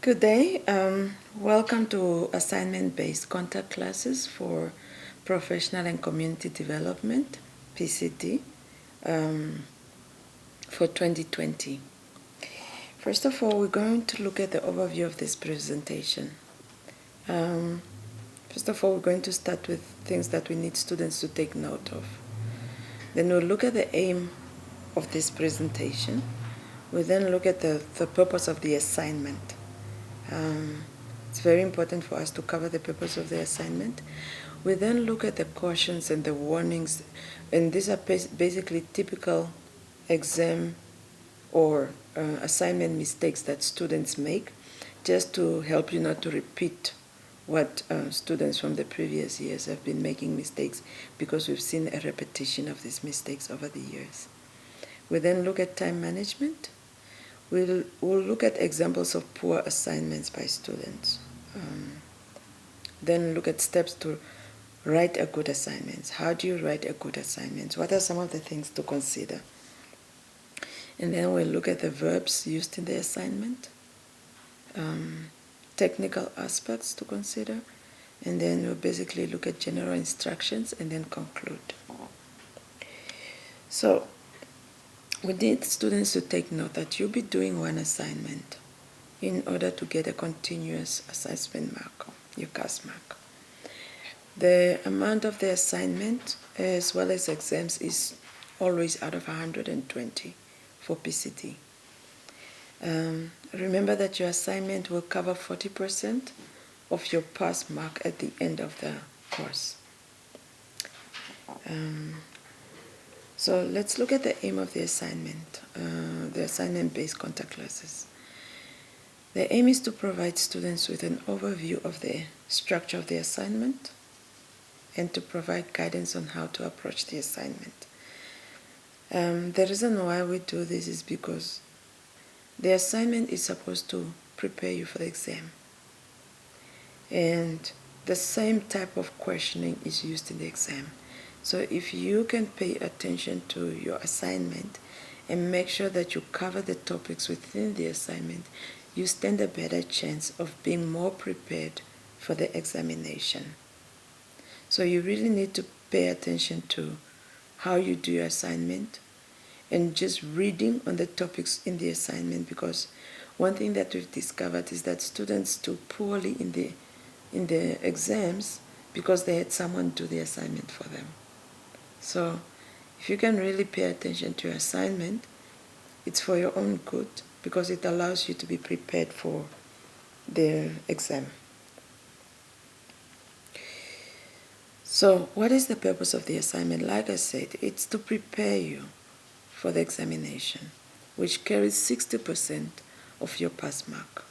Good day. Welcome to assignment-based contact classes for professional and community development, PCD, for 2020. First of all, we're going to look at the overview of this presentation. First of all, we're going to start with things that we need students to take note of. Then we'll look at the aim of this presentation. We'll then look at the purpose of the assignment. It's very important for us to cover the purpose of the assignment. We then look at the cautions and the warnings, and these are basically typical exam or assignment mistakes that students make, just to help you not to repeat what students from the previous years have been making mistakes, because we've seen a repetition of these mistakes over the years. We then look at time management. We'll look at examples of poor assignments by students. Then look at steps to write a good assignment. How do you write a good assignment? What are some of the things to consider? And then we'll look at the verbs used in the assignment, technical aspects to consider, and then we'll basically look at general instructions and then conclude. So, we need students to take note that you'll be doing one assignment in order to get a continuous assessment mark, your CAS mark. The amount of the assignment as well as exams is always out of 120 for PCD. Remember that your assignment will cover 40% of your pass mark at the end of the course. So let's look at the aim of the assignment-based contact classes. The aim is to provide students with an overview of the structure of the assignment and to provide guidance on how to approach the assignment. The reason why we do this is because the assignment is supposed to prepare you for the exam. And the same type of questioning is used in the exam. So if you can pay attention to your assignment and make sure that you cover the topics within the assignment, you stand a better chance of being more prepared for the examination. So you really need to pay attention to how you do your assignment and just reading on the topics in the assignment, because one thing that we've discovered is that students do poorly in the exams because they had someone do the assignment for them. So if you can really pay attention to your assignment, it's for your own good, because it allows you to be prepared for the exam. So what is the purpose of the assignment? Like I said, it's to prepare you for the examination, which carries 60% of your pass mark.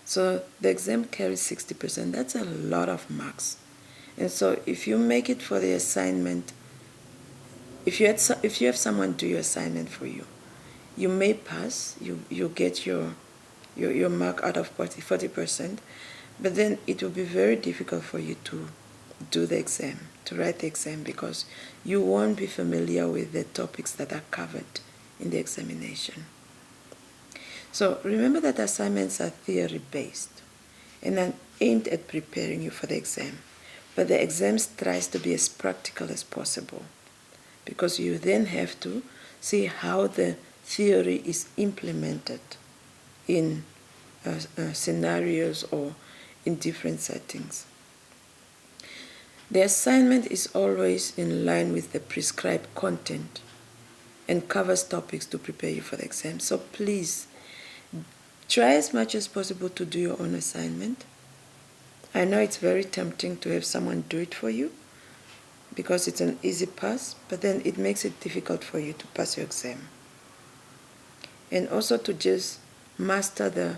So the exam carries 60%. That's a lot of marks. And so if you make it for the assignment, if you have someone do your assignment for you, you may pass, you get your mark out of 40%, but then it will be very difficult for you to do the exam, to write the exam, because you won't be familiar with the topics that are covered in the examination. So remember that assignments are theory-based and are aimed at preparing you for the exam. But the exam tries to be as practical as possible, because you then have to see how the theory is implemented in scenarios or in different settings. The assignment is always in line with the prescribed content and covers topics to prepare you for the exam. So please, try as much as possible to do your own assignment. I know it's very tempting to have someone do it for you because it's an easy pass, but then it makes it difficult for you to pass your exam. And also to just master the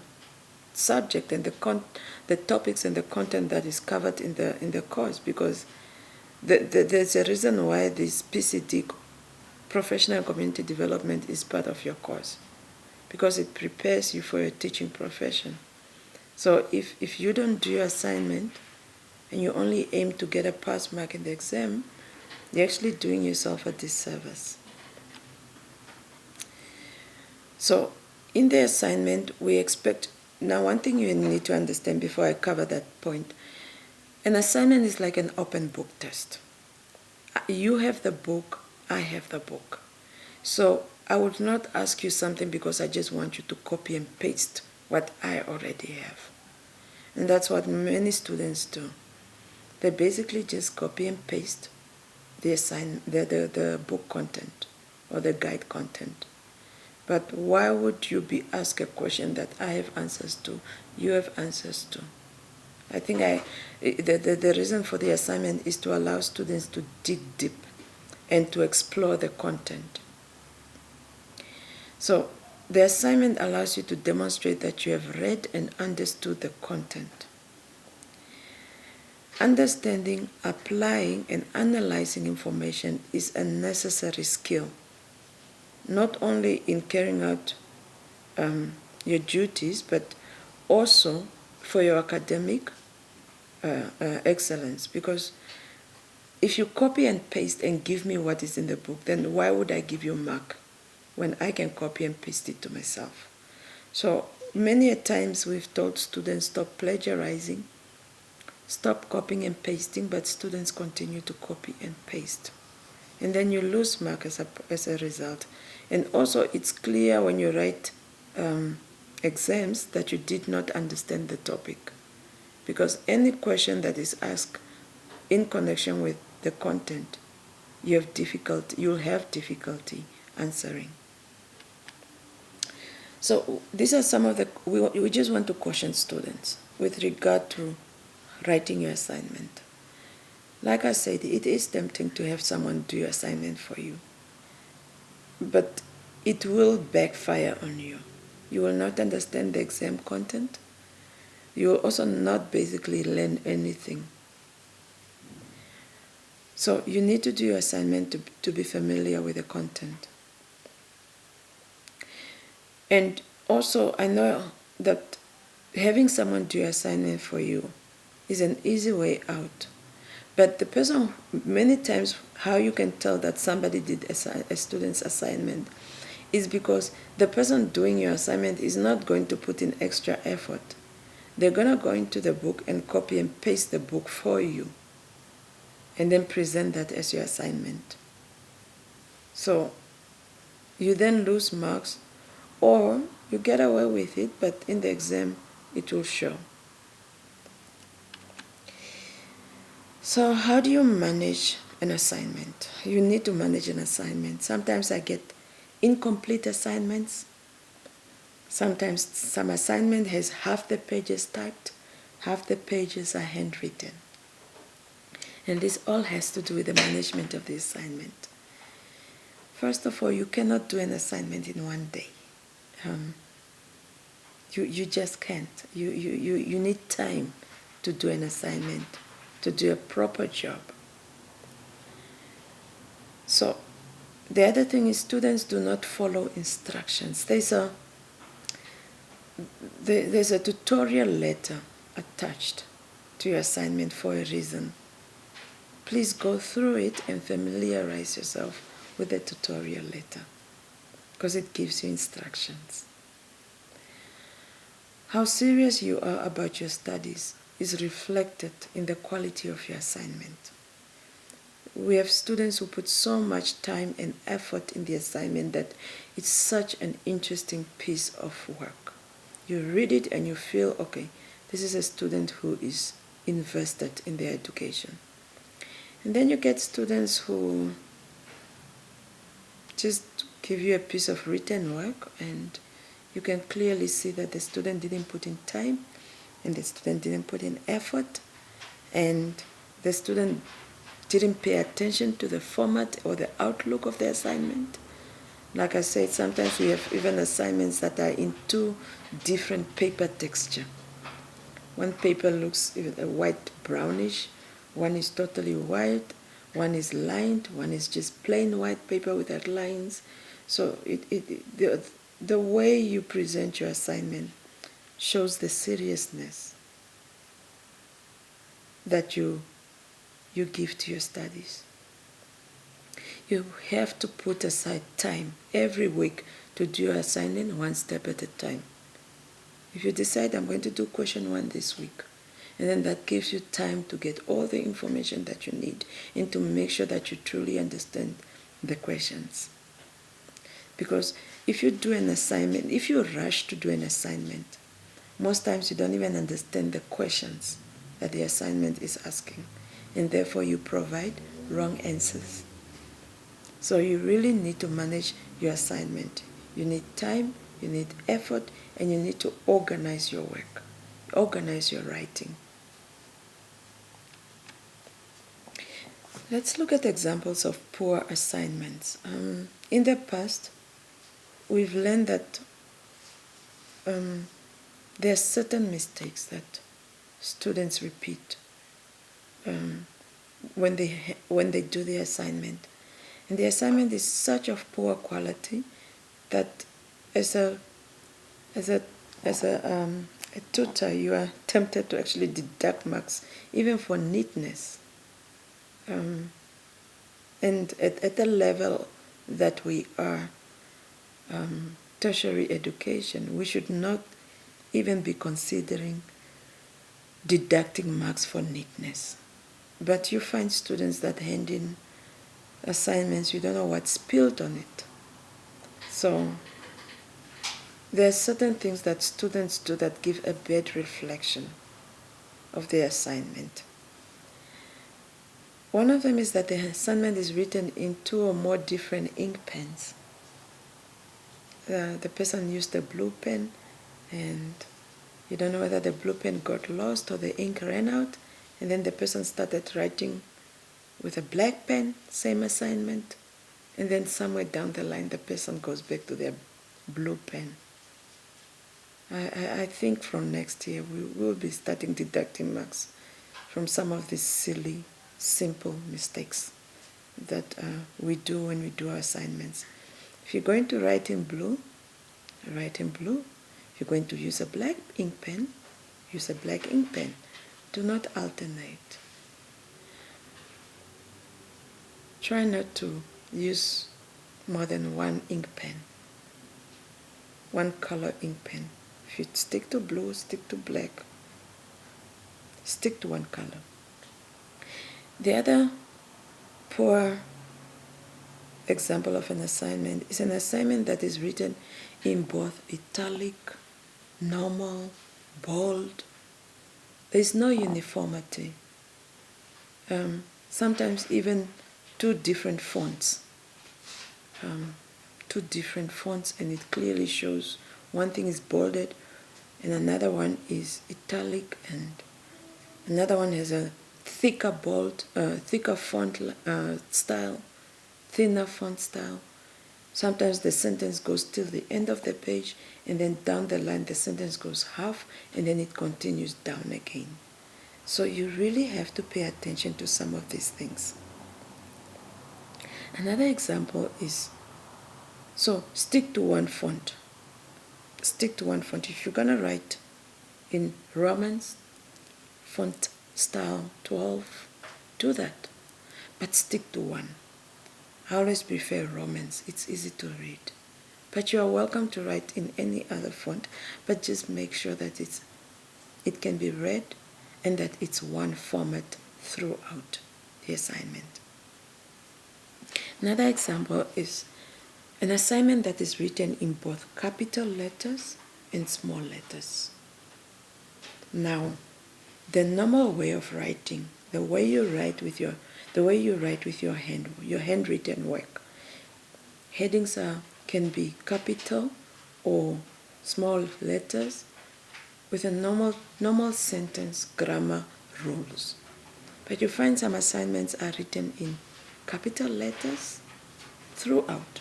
subject and the topics and the content that is covered in the course, because there's a reason why this PCD, Professional and Community Development, is part of your course, because it prepares you for your teaching profession. So if you don't do your assignment and you only aim to get a pass mark in the exam, you're actually doing yourself a disservice. So in the assignment, we expect Now, one thing you need to understand before I cover that point, an assignment is like an open book test. You have the book, I have the book. So I would not ask you something because I just want you to copy and paste what I already have. And that's what many students do. They basically just copy and paste the book content or the guide content. But why would you be asked a question that I have answers to, you have answers to? I think the reason for the assignment is to allow students to dig deep and to explore the content. So the assignment allows you to demonstrate that you have read and understood the content. Understanding, applying, and analyzing information is a necessary skill, not only in carrying out your duties, but also for your academic excellence. Because if you copy and paste and give me what is in the book, then why would I give you a mark when I can copy and paste it to myself? So many a times we've told students stop plagiarizing, stop copying and pasting, but students continue to copy and paste. And then you lose mark as a result. And also it's clear when you write exams that you did not understand the topic. Because any question that is asked in connection with the content, you'll have difficulty answering. So these are some of the, we just want to caution students with regard to writing your assignment. Like I said, it is tempting to have someone do your assignment for you, but it will backfire on you. You will not understand the exam content. You will also not basically learn anything. So you need to do your assignment to be familiar with the content. And also, I know that having someone do your assignment for you is an easy way out. But the person, many times, how you can tell that somebody did a student's assignment is because the person doing your assignment is not going to put in extra effort. They're going to go into the book and copy and paste the book for you and then present that as your assignment. So you then lose marks, or you get away with it, but in the exam it will show. So how do you manage an assignment? You need to manage an assignment. Sometimes I get incomplete assignments. Sometimes some assignment has half the pages typed, half the pages are handwritten. And this all has to do with the management of the assignment. First of all, you cannot do an assignment in one day. You just can't. You need time to do an assignment, to do a proper job. So the other thing is students do not follow instructions. There's a tutorial letter attached to your assignment for a reason. Please go through it and familiarize yourself with the tutorial letter because it gives you instructions. How serious you are about your studies is reflected in the quality of your assignment. We have students who put so much time and effort in the assignment that it's such an interesting piece of work. You read it and you feel, okay, this is a student who is invested in their education. And then you get students who just give you a piece of written work and you can clearly see that the student didn't put in time and the student didn't put in effort and the student didn't pay attention to the format or the outlook of the assignment. Like I said, sometimes we have even assignments that are in two different paper texture. One paper looks a white brownish, one is totally white, one is lined, one is just plain white paper without lines. So the way you present your assignment shows the seriousness that you give to your studies. You have to put aside time every week to do your assignment one step at a time. If you decide I'm going to do question 1 this week, and then that gives you time to get all the information that you need and to make sure that you truly understand the questions. Because if you do an assignment, if you rush to do an assignment, most times you don't even understand the questions that the assignment is asking, and therefore you provide wrong answers. So you really need to manage your assignment. You need time, you need effort, and you need to organize your work, organize your writing. Let's look at examples of poor assignments. In the past, we've learned that there are certain mistakes that students repeat when they do the assignment. And the assignment is such of poor quality that as a tutor, you are tempted to actually deduct marks, even for neatness. And at the level that we are, tertiary education, we should not even be considering deducting marks for neatness. But you find students that hand in assignments, you don't know what's spilled on it. So there are certain things that students do that give a bad reflection of their assignment. One of them is that the assignment is written in 2 or more different ink pens. The person used a blue pen, and you don't know whether the blue pen got lost or the ink ran out, and then the person started writing with a black pen, same assignment, and then somewhere down the line the person goes back to their blue pen. I think from next year we will be starting deducting marks from some of these silly, simple mistakes that we do when we do our assignments. If you're going to write in blue, write in blue. If you're going to use a black ink pen, use a black ink pen. Do not alternate. Try not to use more than one ink pen, one color ink pen. If you stick to blue, stick to black, stick to one color. The other poor example of an assignment is an assignment that is written in both italic, normal, bold. There is no uniformity. Sometimes even 2 different fonts. 2 different fonts, and it clearly shows one thing is bolded and another one is italic, and another one has a thicker font style, thinner font style. Sometimes the sentence goes till the end of the page, and then down the line the sentence goes half, and then it continues down again. So you really have to pay attention to some of these things. Another example is, so stick to one font. Stick to one font. If you're going to write in Romans, font style 12, do that. But stick to one. I always prefer Romans. It's easy to read. But you are welcome to write in any other font, but just make sure that it can be read and that it's one format throughout the assignment. Another example is an assignment that is written in both capital letters and small letters. Now, the normal way of writing, the way you write with your handwritten work, headings can be capital or small letters with a normal sentence grammar rules. But you find some assignments are written in capital letters throughout.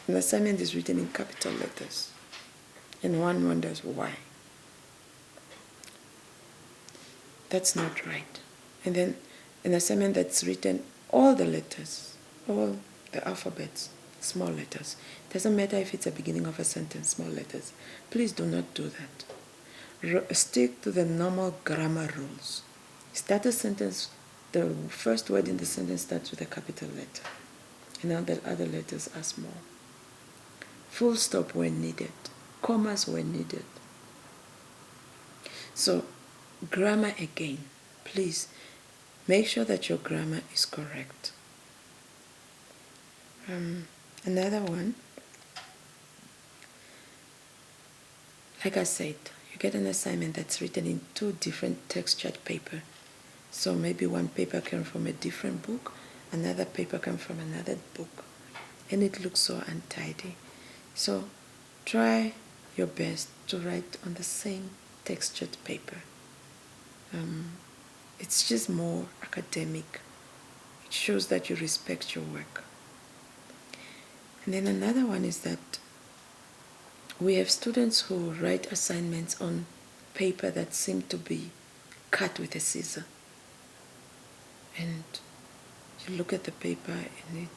An assignment is written in capital letters, and one wonders why. That's not right. And then an assignment that's written all the letters, all the alphabets, small letters. Doesn't matter if it's the beginning of a sentence, small letters. Please do not do that. Stick to the normal grammar rules. Start a sentence, the first word in the sentence starts with a capital letter, and all the other letters are small. Full stop when needed. Commas when needed. So, grammar again. Please make sure that your grammar is correct. Another one, like I said, you get an assignment that's written in 2 different textured paper. So maybe one paper came from a different book, another paper came from another book, and it looks so untidy. So try your best to write on the same textured paper. It's just more academic. It shows that you respect your work. And then another one is that we have students who write assignments on paper that seem to be cut with a scissor. And you look at the paper and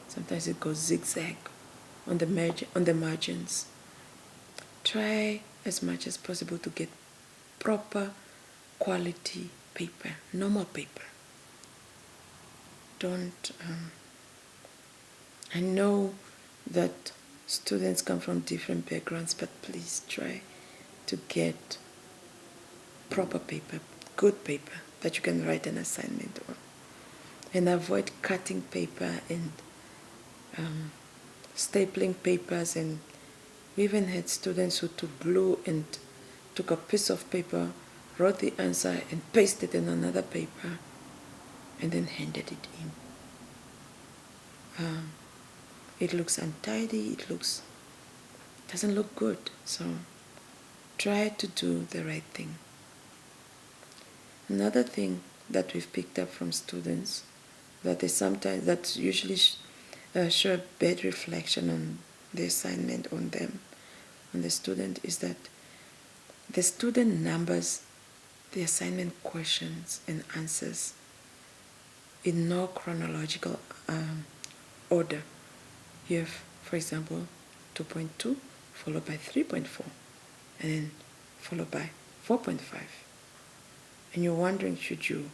sometimes it goes zigzag on the margins. Try as much as possible to get proper quality paper, normal paper. I know that students come from different backgrounds, but please try to get proper paper, good paper that you can write an assignment on. And avoid cutting paper and stapling papers. And we even had students who took glue and took a piece of paper, wrote the answer and pasted it in another paper and then handed it in. It looks untidy, doesn't look good. So try to do the right thing. Another thing that we've picked up from students that usually show a bad reflection on the assignment on the student, is that the student numbers the assignment questions and answers in no chronological order. You have, for example, 2.2 followed by 3.4 and then followed by 4.5. And you're wondering, should you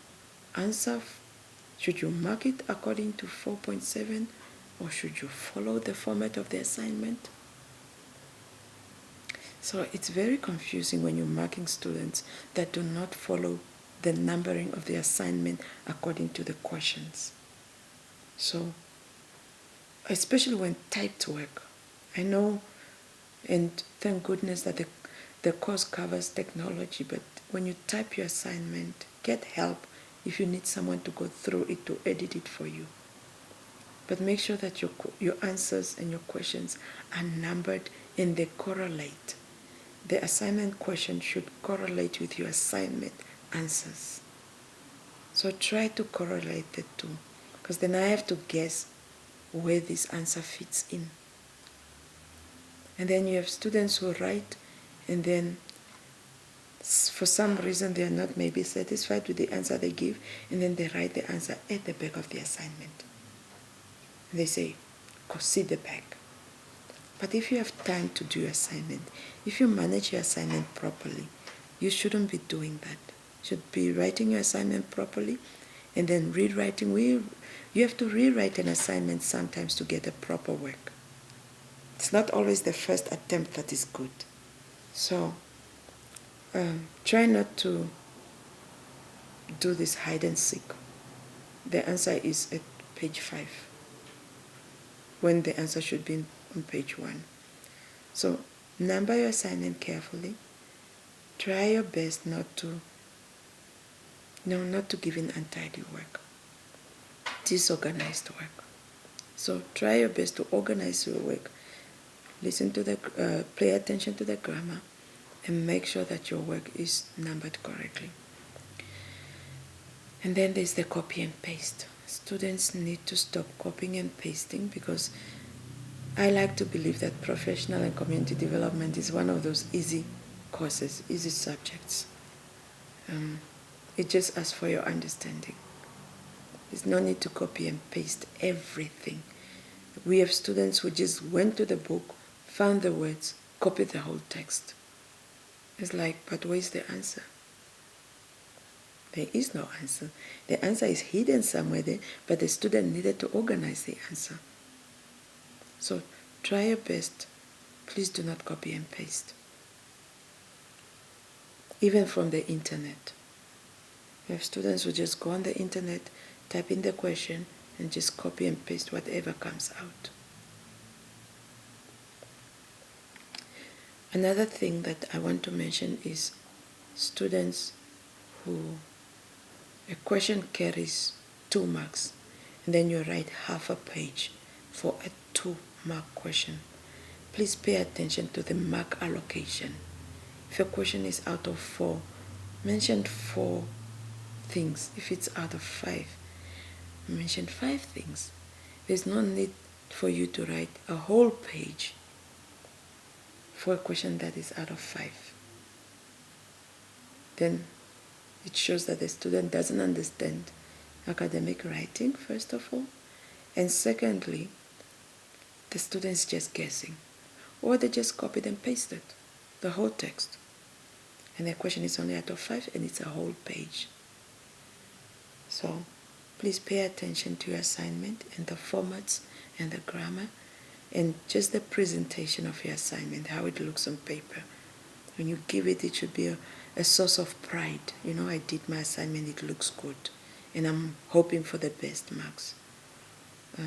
mark it according to 4.7 or should you follow the format of the assignment? So it's very confusing when you're marking students that do not follow the numbering of the assignment according to the questions. So, especially when typed work, I know, and thank goodness that the course covers technology, but when you type your assignment, get help if you need someone to go through it to edit it for you. But make sure that your answers and your questions are numbered and they correlate. The assignment question should correlate with your assignment answers. So try to correlate the two, because then I have to guess where this answer fits in. And then you have students who write and then for some reason they are not maybe satisfied with the answer they give, and then they write the answer at the back of the assignment. And they say, go see the back. But if you have time to do your assignment, if you manage your assignment properly, you shouldn't be doing that. You should be writing your assignment properly and then rewriting. You have to rewrite an assignment sometimes to get a proper work. It's not always the first attempt that is good. So try not to do this hide and seek. The answer is at page 5 when the answer should be on page 1. So number your assignment carefully. Try your best not to give in untidy work, disorganized work. So try your best to organize your work. Listen to pay attention to the grammar, and make sure that your work is numbered correctly. And then there's the copy and paste. Students need to stop copying and pasting, because I like to believe that professional and community development is one of those easy courses, easy subjects. It just asks for your understanding. There's no need to copy and paste everything. We have students who just went to the book, found the words, copied the whole text. It's like, but where's the answer? There is no answer. The answer is hidden somewhere there, but the student needed to organize the answer. So try your best. Please do not copy and paste. even from the internet. We have students who just go on the internet, type in the question, and just copy and paste whatever comes out. Another thing that I want to mention is students who a question carries 2 marks, and then you write half a page for a 2-mark question. Please pay attention to the mark allocation. If a question is out of 4, mention 4 things. If it's out of 5, mention 5 things. There's no need for you to write a whole page for a question that is out of 5. Then it shows that the student doesn't understand academic writing, first of all, and secondly, the student is just guessing, or they just copied and pasted the whole text, and the question is only out of 5 and it's a whole page. So please pay attention to your assignment and the formats and the grammar and just the presentation of your assignment, how it looks on paper. When you give it, it should be a source of pride. You know, I did my assignment, it looks good, and I'm hoping for the best marks. I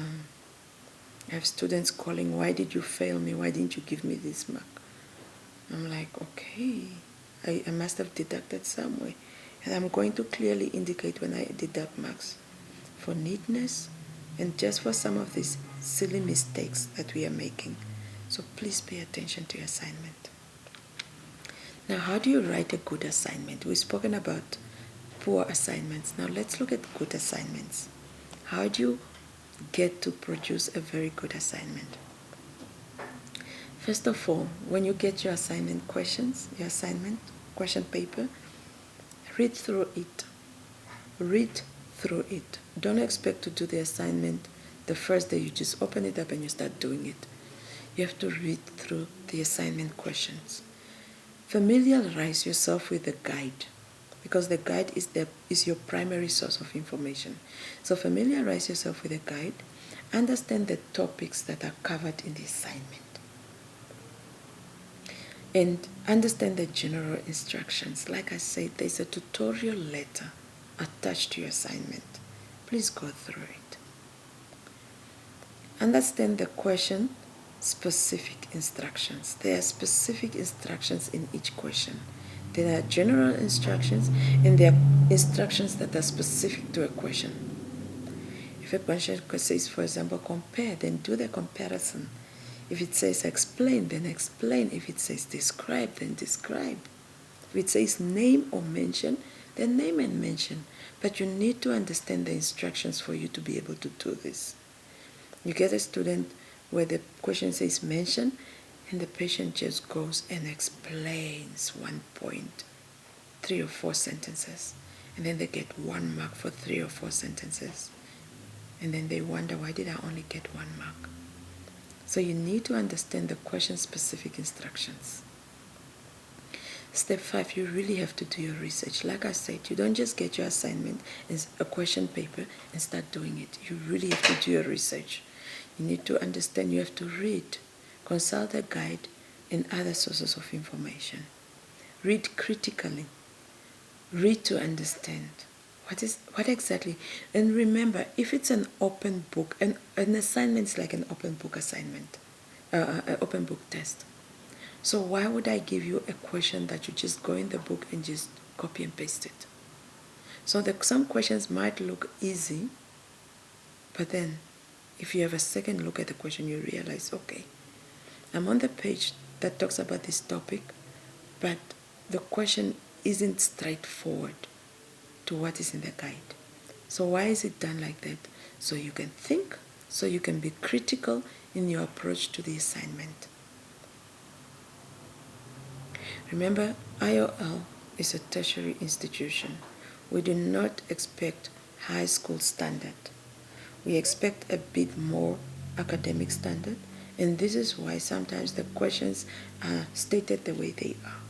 have students calling, why did you fail me? Why didn't you give me this mark? I'm like, okay, I must have deducted somewhere. And I'm going to clearly indicate when I deduct marks for neatness and just for some of these silly mistakes that we are making. So please pay attention to your assignment. Now, how do you write a good assignment? We've spoken about poor assignments. Now let's look at good assignments. How do you get to produce a very good assignment? First of all, when you get your assignment questions, your assignment question paper, read through it. Read through it. Don't expect to do the assignment the first day. You just open it up and you start doing it. You have to read through the assignment questions. Familiarize yourself with the guide, because the guide is your primary source of information. So familiarize yourself with the guide. Understand the topics that are covered in the assignment. And understand the general instructions. Like I said, there's a tutorial letter attached to your assignment. Please go through it. Understand the question specific instructions. There are specific instructions in each question. There are general instructions and there are instructions that are specific to a question. If a question says, for example, compare, then do the comparison. If it says explain, then explain. If it says describe, then describe. If it says name or mention, then name and mention. But you need to understand the instructions for you to be able to do this. You get a student where the question says mention, and the patient just goes and explains 1 point, 3 or 4 sentences. And then they get 1 mark for 3 or 4 sentences. And then they wonder, why did I only get 1 mark? So you need to understand the question-specific instructions. Step 5, you really have to do your research. Like I said, you don't just get your assignment as a question paper and start doing it. You really have to do your research. You need to understand, you have to read, consult a guide and other sources of information. Read critically. Read to understand. What exactly? And remember, if it's an open book, an assignment is like an open book assignment, an open book test. So why would I give you a question that you just go in the book and just copy and paste it? So some questions might look easy, but then if you have a second look at the question, you realize, okay, I'm on the page that talks about this topic, but the question isn't straightforward to what is in the guide. So why is it done like that? So you can think, so you can be critical in your approach to the assignment. Remember, IOL is a tertiary institution. We do not expect high school standard. We expect a bit more academic standard, and this is why sometimes the questions are stated the way they are,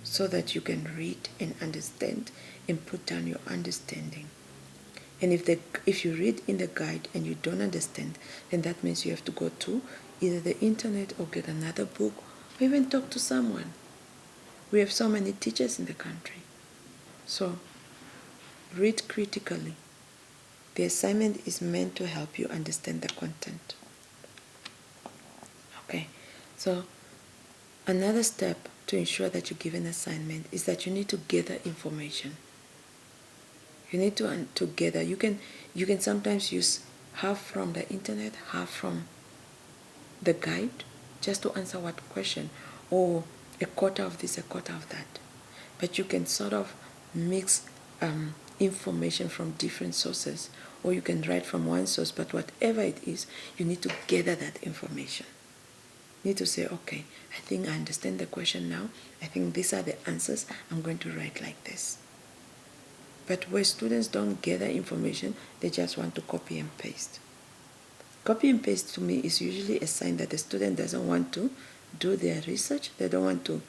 so that you can read and understand and put down your understanding. And if you read in the guide and you don't understand, then that means you have to go to either the internet or get another book or even talk to someone. We have so many teachers in the country. So read critically. The assignment is meant to help you understand the content. Okay, so another step to ensure that you give an assignment is that you need to gather information. You need to gather. You can sometimes use half from the internet, half from the guide, just to answer what question, or a quarter of this, a quarter of that. But you can sort of mix information from different sources, or you can write from one source, but whatever it is, you need to gather that information. You need to say, okay, I think I understand the question now. I think these are the answers. I'm going to write like this. But where students don't gather information, they just want to copy and paste. Copy and paste to me is usually a sign that the student doesn't want to do their research. They don't want to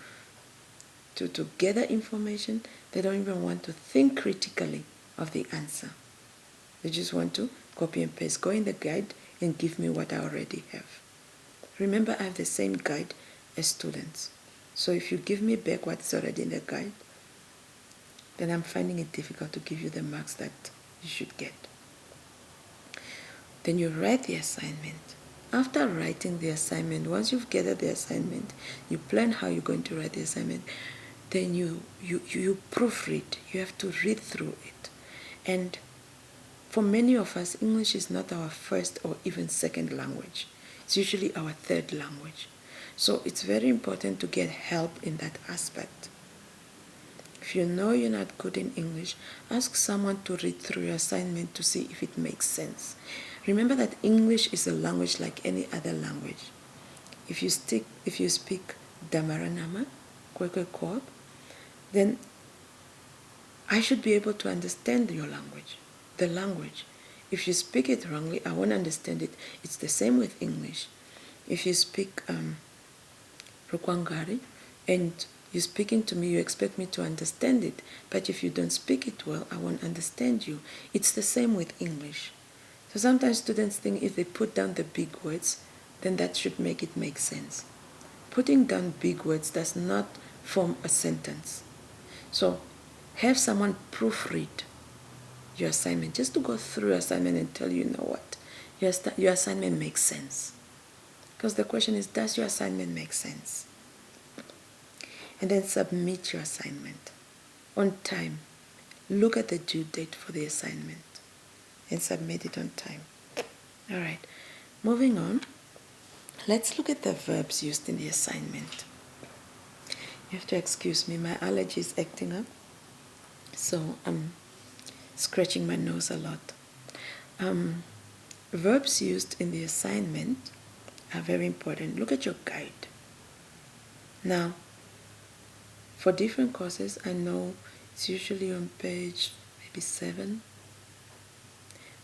gather information. They don't even want to think critically of the answer. They just want to copy and paste. Go in the guide and give me what I already have. Remember, I have the same guide as students. So if you give me back what's already in the guide, then I'm finding it difficult to give you the marks that you should get. Then you write the assignment. After writing the assignment, once you've gathered the assignment, you plan how you're going to write the assignment, then you proofread. You have to read through it. And for many of us, English is not our first or even second language. It's usually our third language. So it's very important to get help in that aspect. If you know you're not good in English, ask someone to read through your assignment to see if it makes sense. Remember that English is a language like any other language. If you speak Damaranama, Kwekwe, then I should be able to understand your language, the language. If you speak it wrongly, I won't understand it. It's the same with English. If you speak Rukwangari and you're speaking to me, you expect me to understand it. But if you don't speak it well, I won't understand you. It's the same with English. So sometimes students think if they put down the big words, then that should make it make sense. Putting down big words does not form a sentence. So have someone proofread your assignment, just to go through your assignment and tell you, you know what, your assignment makes sense. Because the question is, does your assignment make sense? And then submit your assignment on time. Look at the due date for the assignment and submit it on time. All right, moving on. Let's look at the verbs used in the assignment. You have to excuse me, my allergy is acting up, so I'm scratching my nose a lot. Verbs used in the assignment are very important. Look at your guide. Now, for different courses, I know it's usually on page maybe 7,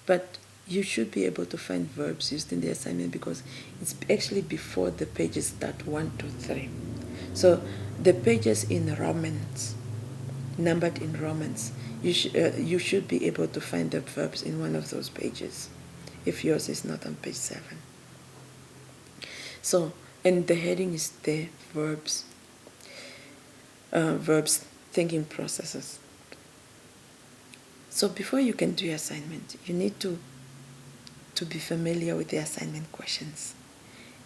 but you should be able to find verbs used in the assignment because it's actually before the pages start 1, 2, 3. So the pages in Romans, numbered in Romans, you should be able to find the verbs in one of those pages if yours is not on page 7. So, and the heading is there, verbs. Verbs, thinking processes. So before you can do your assignment, you need to be familiar with the assignment questions.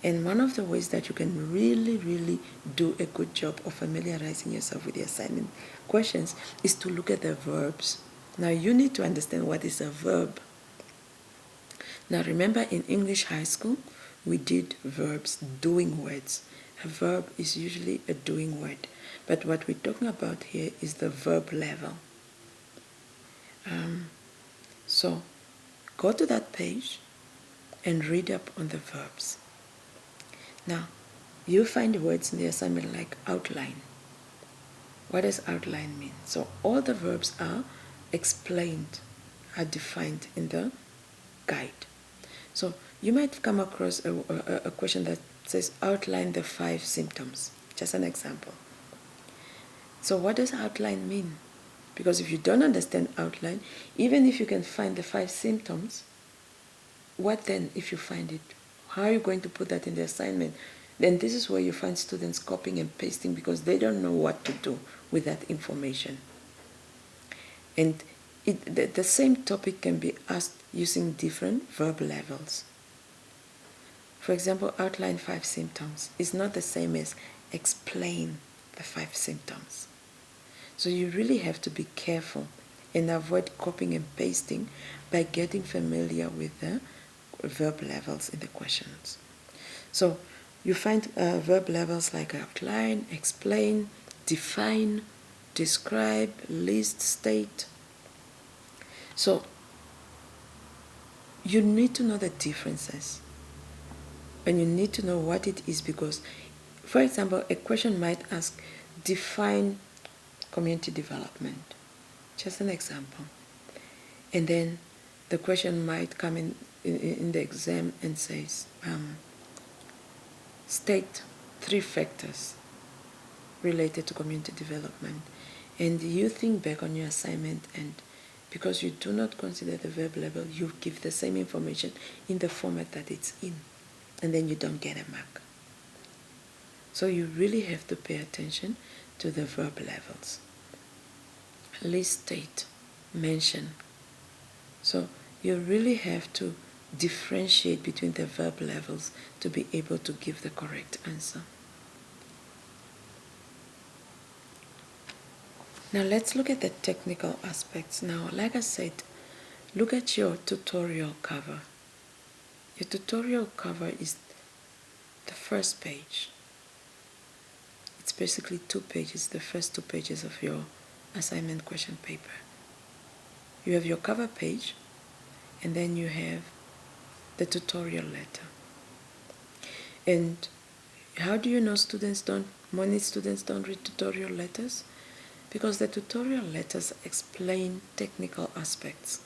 And one of the ways that you can really, really do a good job of familiarizing yourself with the assignment questions is to look at the verbs. Now you need to understand what is a verb. Now remember, in English high school, we did verbs, doing words. A verb is usually a doing word. But what we're talking about here is the verb level. So go to that page and read up on the verbs. Now, you find words in the assignment like outline. What does outline mean? So all the verbs are explained, are defined in the guide. So you might come across a question that says outline the 5 symptoms. Just an example. So what does outline mean? Because if you don't understand outline, even if you can find the 5 symptoms, what then if you find it? How are you going to put that in the assignment? then this is where you find students copying and pasting because they don't know what to do with that information. And the same topic can be asked using different verb levels. For example, outline 5 symptoms is not the same as explain the 5 symptoms. So you really have to be careful and avoid copying and pasting by getting familiar with the verb levels in the questions. So you find verb levels like outline, explain, define, describe, list, state. So you need to know the differences. And you need to know what it is because, for example, a question might ask, define community development. Just an example. And then the question might come in the exam and says, state 3 factors related to community development. And you think back on your assignment, and because you do not consider the verb level, you give the same information in the format that it's in. And then you don't get a mark. So you really have to pay attention to the verb levels. List, state, mention. So you really have to differentiate between the verb levels to be able to give the correct answer. Now let's look at the technical aspects. Now, like I said, look at your tutorial cover. Your tutorial cover is the first page. It's basically 2 pages, the first 2 pages of your assignment question paper. You have your cover page, and then you have the tutorial letter. And how do you know many students don't read tutorial letters? Because the tutorial letters explain technical aspects.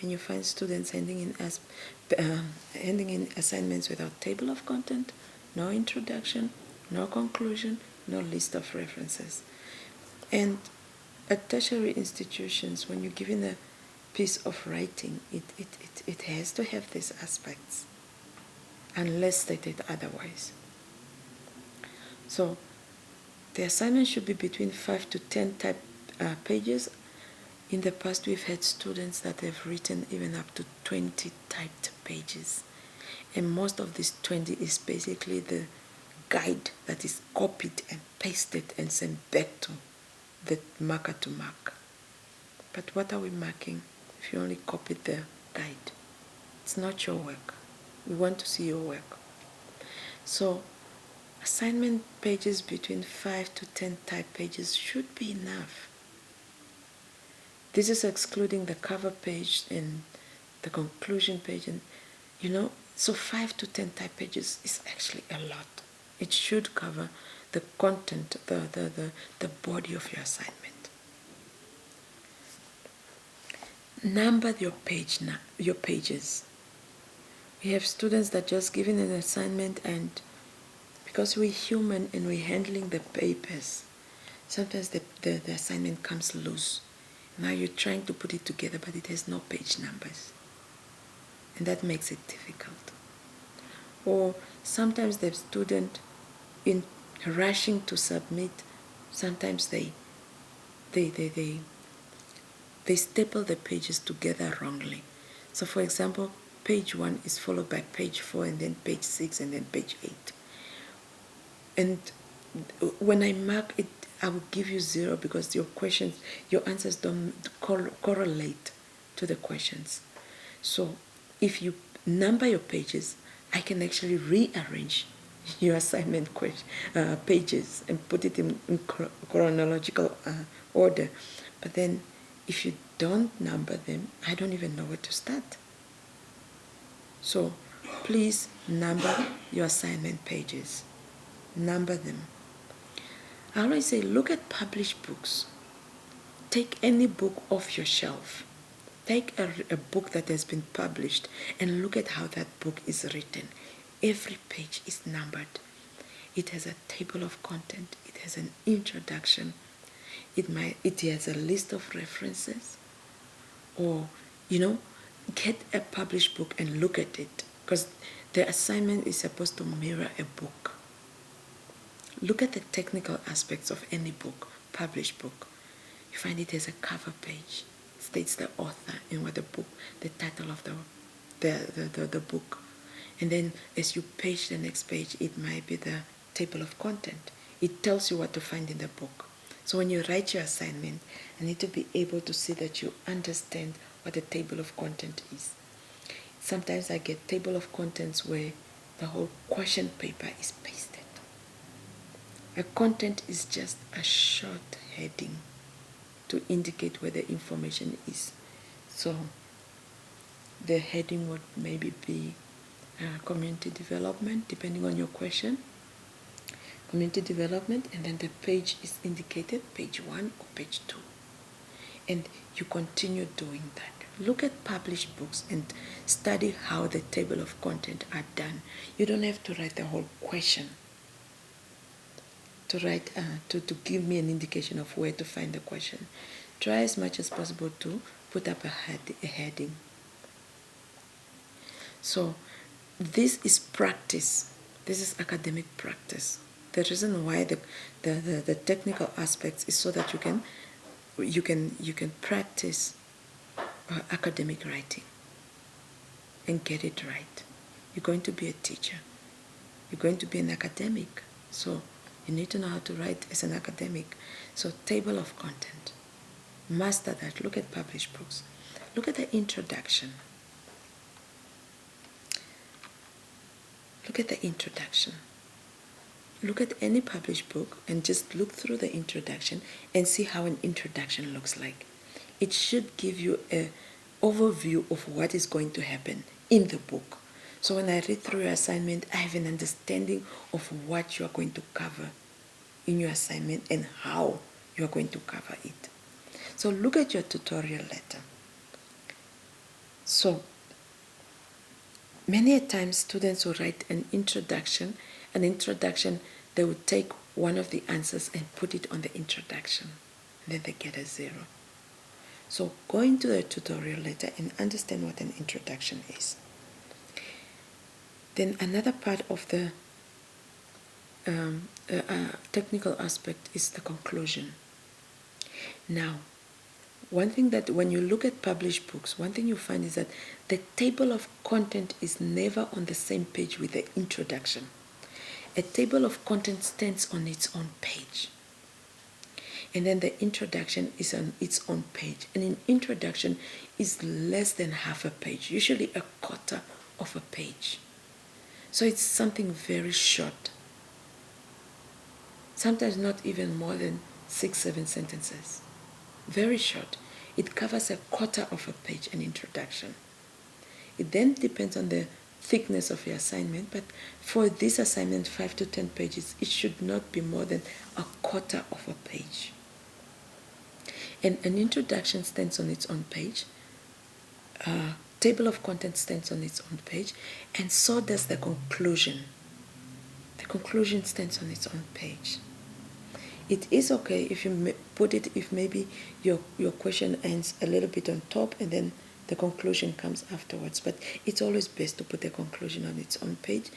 And you find students handing in assignments without table of content, no introduction, no conclusion, no list of references. And at tertiary institutions, when you're given a piece of writing, it has to have these aspects, unless stated otherwise. So the assignment should be between 5 to 10 pages. In the past, we've had students that have written even up to 20 typed pages. And most of this 20 is basically the guide that is copied and pasted and sent back to the marker to mark. But what are we marking if you only copied the guide? It's not your work. We want to see your work. So assignment pages between 5 to 10 typed pages should be enough. This is excluding the cover page and the conclusion page, and so 5 to 10 type pages is actually a lot. It should cover the content, the body of your assignment. Number your pages. We have students that just given an assignment, and because we're human and we're handling the papers, sometimes the assignment comes loose. Now you're trying to put it together, but it has no page numbers. And that makes it difficult. Or sometimes the student, in rushing to submit, sometimes they staple the pages together wrongly. So for example, page 1 is followed by page 4, and then page 6, and then page 8. And when I mark it, I will give you 0 because your answers don't correlate to the questions. So if you number your pages, I can actually rearrange your assignment pages and put it in chronological order. But then if you don't number them, I don't even know where to start. So please number your assignment pages. Number them. I always say, look at published books. Take any book off your shelf. Take a book that has been published and look at how that book is written. Every page is numbered. It has a table of content. It has an introduction. It has a list of references. Or, get a published book and look at it. Because the assignment is supposed to mirror a book. look at the technical aspects of any book, published book. You find it has a cover page. It states the author and what the book, the title of the book. And then as you page the next page, it might be the table of content. It tells you what to find in the book. So when you write your assignment, you need to be able to see that you understand what the table of content is. Sometimes I get table of contents where the whole question paper is pasted. A content is just a short heading to indicate where the information is. So the heading would maybe be community development, depending on your question. Community development, and then the page is indicated, page 1 or page 2. And you continue doing that. Look at published books and study how the table of content are done. You don't have to write the whole question to write to give me an indication of where to find the question. Try as much as possible to put up a heading. So this is practice. This is academic practice. The reason why the technical aspects is so that you can practice academic writing and get it right. You're going to be a teacher. You're going to be an academic. So you need to know how to write as an academic. So table of content. Master that. Look at published books. Look at the introduction. Look at the introduction. Look at any published book and just look through the introduction and see how an introduction looks like. It should give you an overview of what is going to happen in the book. So when I read through your assignment, I have an understanding of what you are going to cover in your assignment and how you are going to cover it. So look at your tutorial letter. So many a times students will write an introduction, they would take one of the answers and put it on the introduction. And then they get a 0. So go into the tutorial letter and understand what an introduction is. Then another part of the technical aspect is the conclusion. Now, one thing that when you look at published books, one thing you find is that the table of content is never on the same page with the introduction. A table of content stands on its own page. And then the introduction is on its own page. And an introduction is less than half a page, usually a quarter of a page. So it's something very short. Sometimes not even more than 6-7 sentences. Very short. It covers a quarter of a page, an introduction. It then depends on the thickness of your assignment, but for this assignment, 5 to 10 pages, it should not be more than a quarter of a page. And an introduction stands on its own page. Table of contents stands on its own page, and so does the conclusion. The conclusion stands on its own page. It is okay if you put it, if maybe your question ends a little bit on top and then the conclusion comes afterwards, but it's always best to put the conclusion on its own page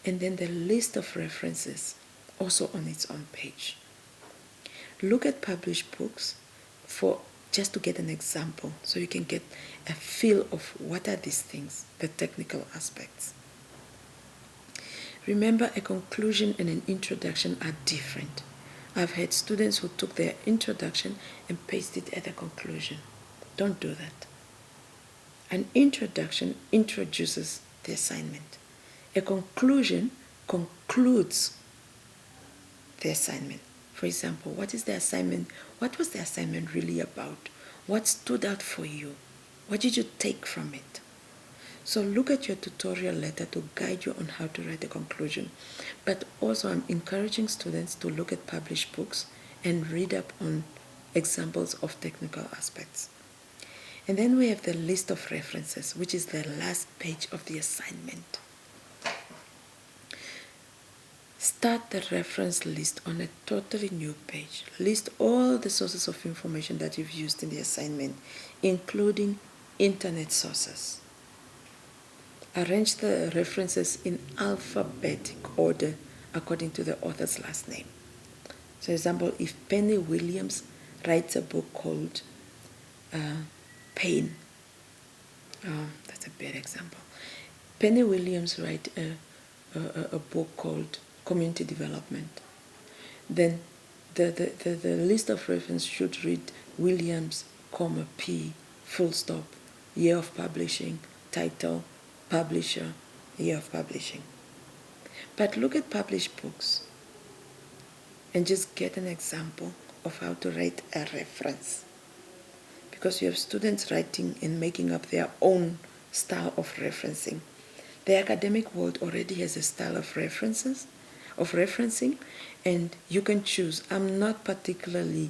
and then the list of references also on its own page. Look at published books just to get an example, so you can get a feel of what are these things, the technical aspects. Remember, a conclusion and an introduction are different. I've had students who took their introduction and pasted it at the conclusion. Don't do that. An introduction introduces the assignment. A conclusion concludes the assignment. For example, what is the assignment? What was the assignment really about? What stood out for you? What did you take from it? So look at your tutorial letter to guide you on how to write a conclusion. But also I'm encouraging students to look at published books and read up on examples of technical aspects. And then we have the list of references, which is the last page of the assignment. Start the reference list on a totally new page. List all the sources of information that you've used in the assignment, including internet sources. Arrange the references in alphabetic order according to the author's last name. For example, if Penny Williams writes a book called Pain, that's a bad example. Penny Williams writes a book called Community Development. Then the list of reference should read Williams, comma, P, full stop, year of publishing, title, publisher, year of publishing. But look at published books and just get an example of how to write a reference. Because you have students writing and making up their own style of referencing. The academic world already has a style of referencing, and you can choose. I'm not particularly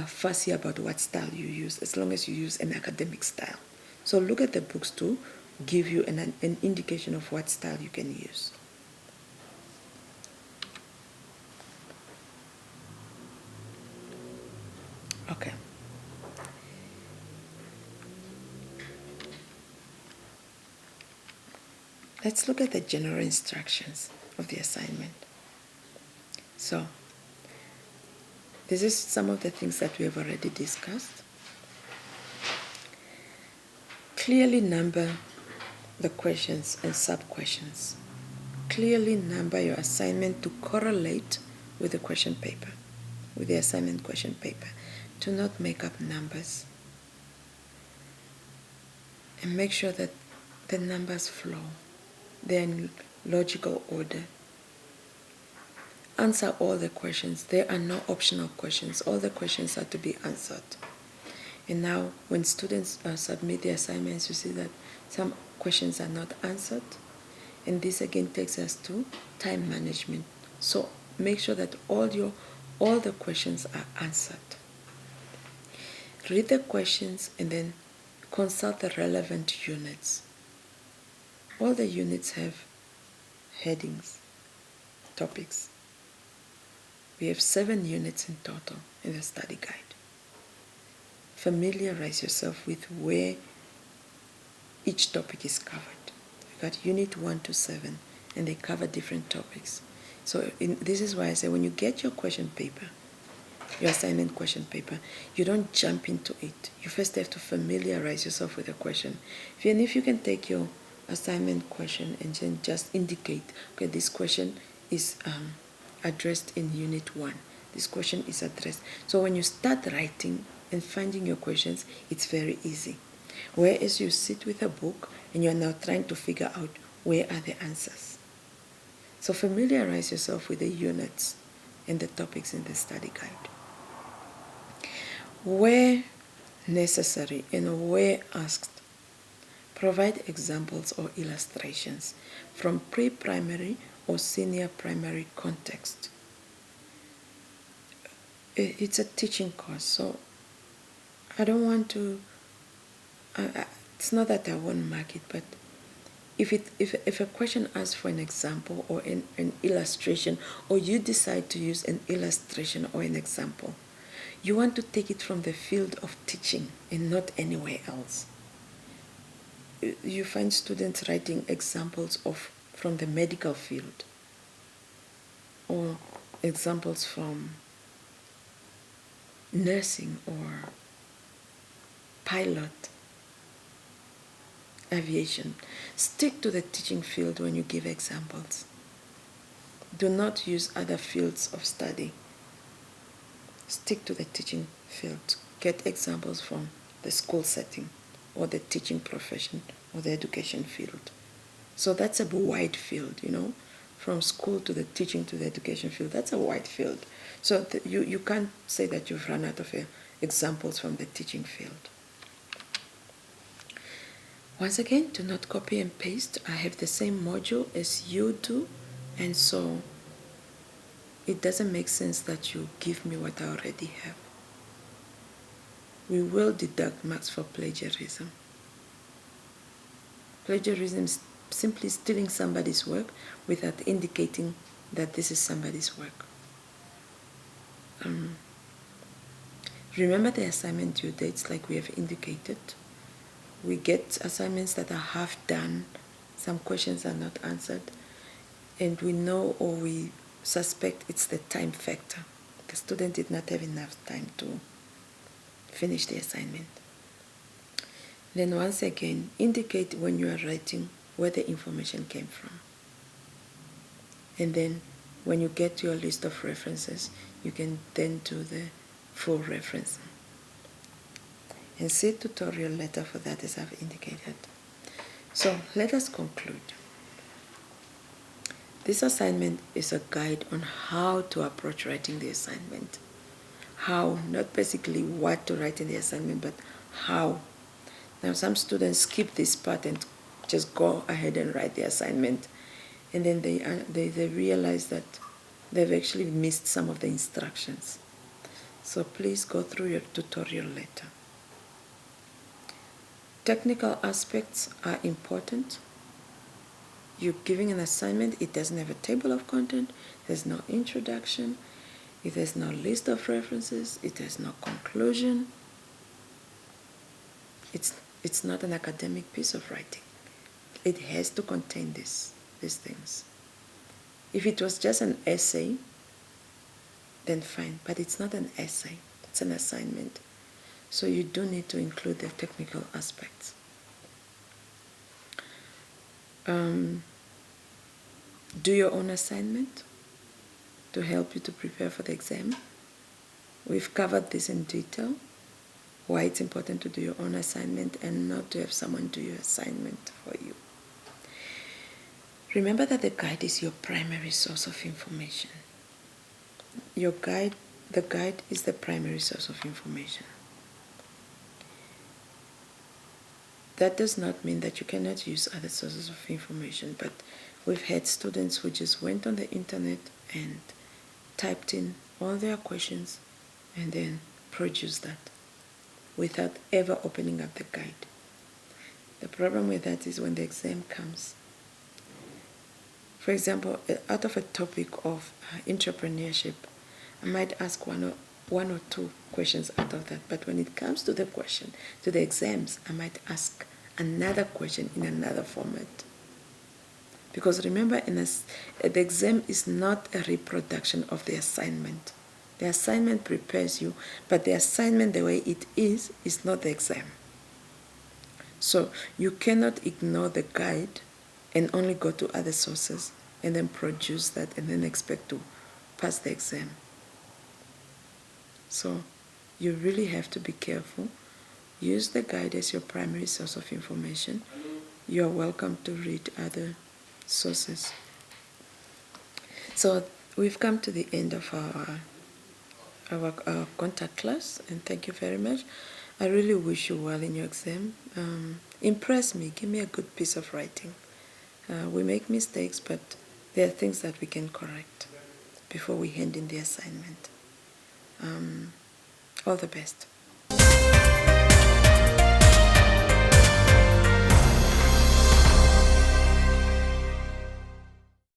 fussy about what style you use, as long as you use an academic style. So look at the books to give you an indication of what style you can use. Okay. Let's look at the general instructions of the assignment. So, this is some of the things that we have already discussed. Clearly number the questions and sub-questions. Clearly number your assignment to correlate with the question paper, with the assignment question paper. Do not make up numbers. And make sure that the numbers flow. They're in logical order. Answer all the questions. There are no optional questions. All the questions are to be answered. And now, when students submit their assignments, you see that some questions are not answered. And this again takes us to time management. So make sure that all the questions are answered. Read the questions and then consult the relevant units. All the units have headings, topics. We have 7 units in total in the study guide. Familiarize yourself with where each topic is covered. We've got unit 1 to 7, and they cover different topics. So this is why I say when you get your question paper, your assignment question paper, you don't jump into it. You first have to familiarize yourself with the question. And if you can take your assignment question and then just indicate, okay, this question is addressed in unit 1. This question is addressed. So when you start writing and finding your questions, it's very easy. Whereas you sit with a book and you're now trying to figure out where are the answers. So familiarize yourself with the units and the topics in the study guide. Where necessary and where asked, provide examples or illustrations from pre-primary or senior primary context. It's a teaching course, so I don't want to, it's not that I won't mark it, but if a question asks for an example or an illustration, or you decide to use an illustration or an example, you want to take it from the field of teaching and not anywhere else. You find students writing examples from the medical field or examples from nursing or pilot, aviation. Stick to the teaching field when you give examples. Do not use other fields of study. Stick to the teaching field. Get examples from the school setting or the teaching profession or the education field. So that's a wide field, from school to the teaching to the education field. That's a wide field. So you can't say that you've run out of examples from the teaching field. Once again, do not copy and paste. I have the same module as you do, and so it doesn't make sense that you give me what I already have. We will deduct marks for plagiarism. Plagiarism is simply stealing somebody's work without indicating that this is somebody's work. Remember the assignment due dates like we have indicated. We get assignments that are half done. Some questions are not answered. And we know, or we suspect it's the time factor. The student did not have enough time to finish the assignment. Then once again, indicate when you are writing where the information came from. And then when you get your list of references, you can then do the full referencing. And see tutorial letter for that, as I've indicated. So let us conclude. This assignment is a guide on how to approach writing the assignment. How, not basically what to write in the assignment, but how. Now some students skip this part and just go ahead and write the assignment. And then they realize that they've actually missed some of the instructions. So please go through your tutorial later. Technical aspects are important. You're giving an assignment, it doesn't have a table of content, there's no introduction, it has no list of references, it has no conclusion. It's not an academic piece of writing. It has to contain these things. If it was just an essay, then fine, but it's not an essay, it's an assignment. So you do need to include the technical aspects. Do your own assignment to help you to prepare for the exam. We've covered this in detail, why it's important to do your own assignment and not to have someone do your assignment for you. Remember that the guide is your primary source of information. The guide is the primary source of information. That does not mean that you cannot use other sources of information, but we've had students who just went on the internet and typed in all their questions and then produced that without ever opening up the guide. The problem with that is when the exam comes. For example, out of a topic of entrepreneurship, I might ask one or two questions out of that, but when it comes to the question, to the exams, I might ask another question in another format. Because remember, the exam is not a reproduction of the assignment. The assignment prepares you, but the assignment, the way it is not the exam. So you cannot ignore the guide and only go to other sources and then produce that and then expect to pass the exam. So you really have to be careful. Use the guide as your primary source of information. You are welcome to read other sources. So we've come to the end of our contact class, and thank you very much. I really wish you well in your exam. Impress me. Give me a good piece of writing. We make mistakes, but there are things that we can correct before we hand in the assignment. All the best.